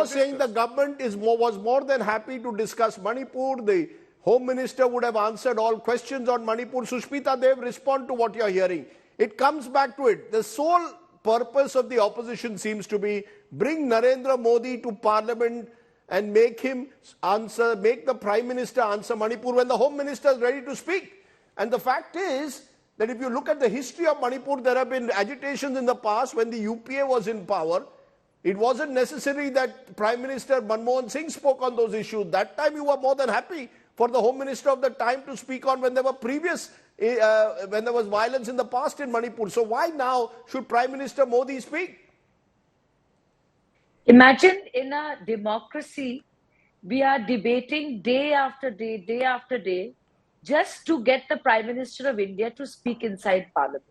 you're saying the government was more than happy to discuss Manipur. The Home Minister would have answered all questions on Manipur. Sushmita, they respond to what you're hearing. It comes back to it. The sole purpose of the opposition seems to be bring Narendra Modi to Parliament and make the Prime Minister answer Manipur when the Home Minister is ready to speak. And the fact is that if you look at the history of Manipur, there have been agitations in the past when the UPA was in power. It wasn't necessary that Prime Minister Manmohan Singh spoke on those issues. That time you were more than happy for the Home Minister of the time to speak on when there were when there was violence in the past in Manipur. So why now should Prime Minister Modi speak? Imagine in a democracy, we are debating day after day, just to get the Prime Minister of India to speak inside Parliament.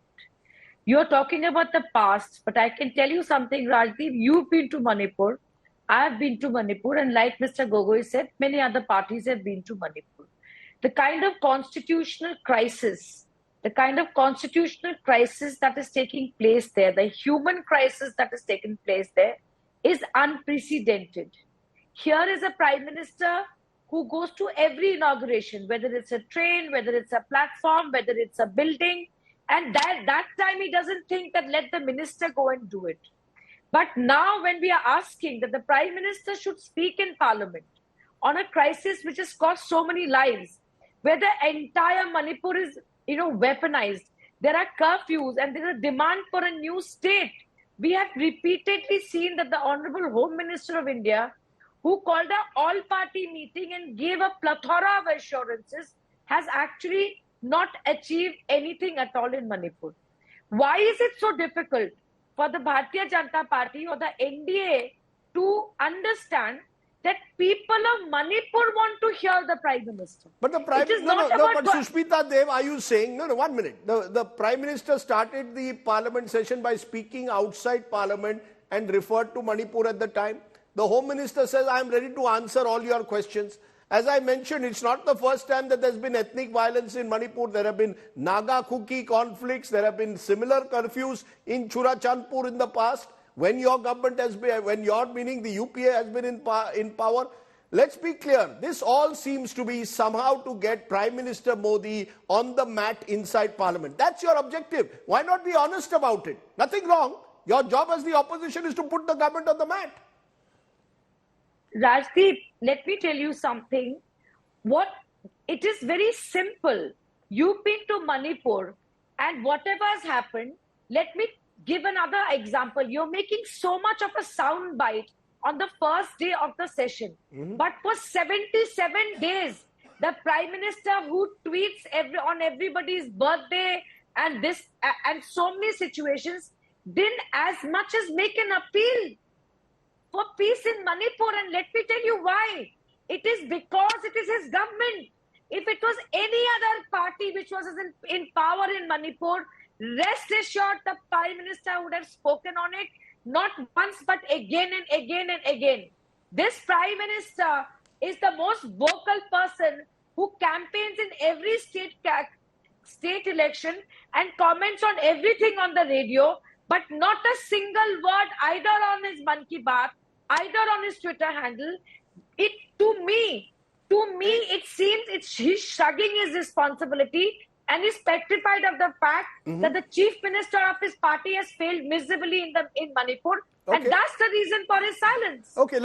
You're talking about the past, but I can tell you something, Rajdeep. You've been to Manipur. I've been to Manipur, and like Mr. Gogoi said, many other parties have been to Manipur. The kind of constitutional crisis that is taking place there, the human crisis that is taking place there, is unprecedented. Here is a Prime Minister who goes to every inauguration, whether it's a train, whether it's a platform, whether it's a building, and that time he doesn't think that let the minister go and do it. But now when we are asking that the Prime Minister should speak in Parliament on a crisis which has cost so many lives, where the entire Manipur is, weaponized, there are curfews and there is a demand for a new state. We have repeatedly seen that the Honorable Home Minister of India, who called an all-party meeting and gave a plethora of assurances, has actually not achieved anything at all in Manipur. Why is it so difficult for the Bharatiya Janata Party or the NDA to understand that people of Manipur want to hear the Prime Minister? But the Prime Minister, but Sushmita Dev, are you saying, no, 1 minute. The Prime Minister started the Parliament session by speaking outside Parliament and referred to Manipur at the time. The Home Minister says, I am ready to answer all your questions. As I mentioned, it's not the first time that there's been ethnic violence in Manipur. There have been Naga-Kuki conflicts. There have been similar curfews in Churachandpur in the past. When your government has been, meaning the UPA has been in power. Let's be clear. This all seems to be somehow to get Prime Minister Modi on the mat inside Parliament. That's your objective. Why not be honest about it? Nothing wrong. Your job as the opposition is to put the government on the mat. Rajdeep, let me tell you something. It is very simple. You've been to Manipur and whatever has happened, let me give another example. You're making so much of a sound bite on the first day of the session. But for 77 days, the Prime Minister who tweets on everybody's birthday and so many situations didn't as much as make an appeal for peace in Manipur. And let me tell you why. It is because it is his government. If it was any other party which was in power in Manipur, rest assured the Prime Minister would have spoken on it, not once but again and again and again. This Prime Minister is the most vocal person who campaigns in every state election and comments on everything on the radio, but not a single word either on his Mann Ki Baat, either on his Twitter handle. To me, it seems he's shrugging his responsibility and is petrified of the fact that the Chief Minister of his party has failed miserably in Manipur. Okay. And that's the reason for his silence. Okay,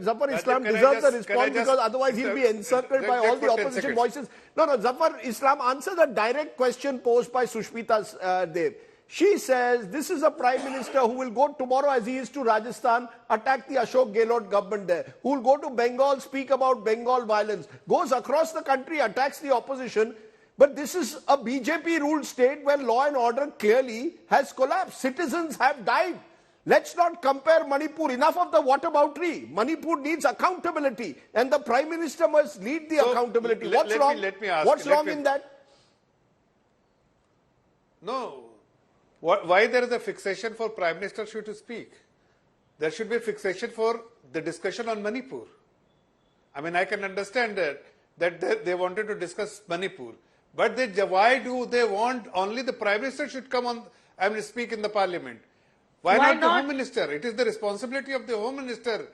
Zafar Islam deserves a response because otherwise he'll be encircled by all the opposition voices. No, Zafar Islam answers a direct question posed by Sushmita Dev. She says this is a Prime Minister who will go tomorrow as he is to Rajasthan, attack the Ashok Gehlot government there, who will go to Bengal, speak about Bengal violence, goes across the country, attacks the opposition. But this is a BJP-ruled state where law and order clearly has collapsed. Citizens have died. Let's not compare Manipur. Enough of the whataboutery. Manipur needs accountability. And the Prime Minister must lead the accountability. What's wrong? What's wrong in that? No. Why there is a fixation for Prime Minister to speak? There should be a fixation for the discussion on Manipur. I mean, I can understand that they wanted to discuss Manipur. But why do they want only the Prime Minister should come on and speak in the Parliament? Why Why not the not? Home Minister? It is the responsibility of the Home Minister.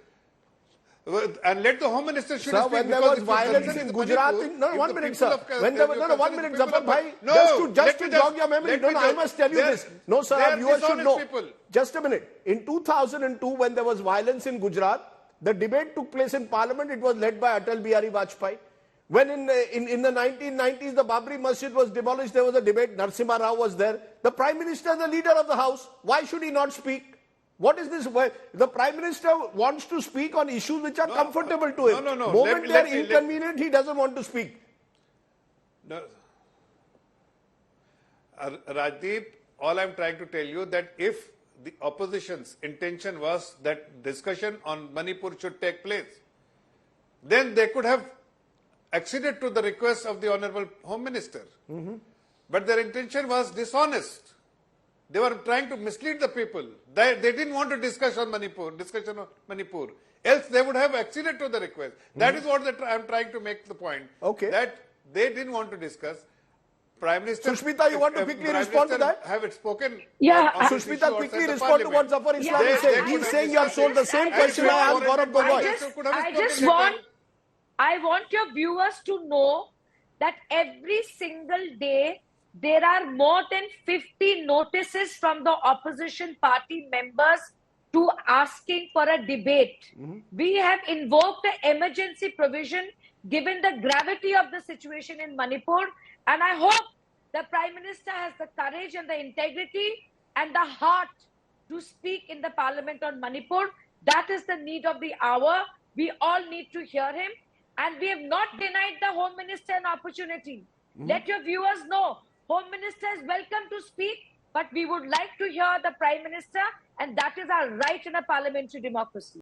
And let the Home Minister should Sir, speak, when there because was if the violence concern in is Gujarat, Manipur, no, if 1 the minute, people sir. of- When there was, your no, 1 concern is minute, the people Zafar of- bhai, No, just to let me jog your memory. let No, me no, I just- must tell you they are- this. No, sir, they our are viewers should dishonest know. people. Just a minute. In 2002, when there was violence in Gujarat, the debate took place in Parliament. It was led by Atal Bihari Vajpayee. When in the 1990s, the Babri Masjid was demolished, there was a debate. Narasimha Rao was there. The Prime Minister is the leader of the House. Why should he not speak? What is this? The Prime Minister wants to speak on issues which are comfortable to him. No. Moment they are inconvenient, he doesn't want to speak. No. Rajdeep, all I'm trying to tell you that if the opposition's intention was that discussion on Manipur should take place, then they could have acceded to the request of the Honorable Home Minister. But their intention was dishonest. They were trying to mislead the people. They didn't want to discussion on Manipur. Else they would have acceded to the request. That is what I'm trying to make the point. Okay. That they didn't want to discuss. Prime Minister... Sushmita, you want to quickly Prime respond to Minister that? have spoken... Yeah, on this issue Sushmita, outside quickly the respond to what Parliament. Zafar Islam Yeah, is saying. they He's could saying have you have sold the discussed. same I question just- I asked Gaurav Gogoi. I want your viewers to know that every single day there are more than 50 notices from the opposition party members to asking for a debate. We have invoked the emergency provision given the gravity of the situation in Manipur, and I hope the Prime Minister has the courage and the integrity and the heart to speak in the Parliament on Manipur. That is the need of the hour. We all need to hear him. And we have not denied the Home Minister an opportunity. Let your viewers know, Home Minister is welcome to speak, but we would like to hear the Prime Minister, and that is our right in a parliamentary democracy.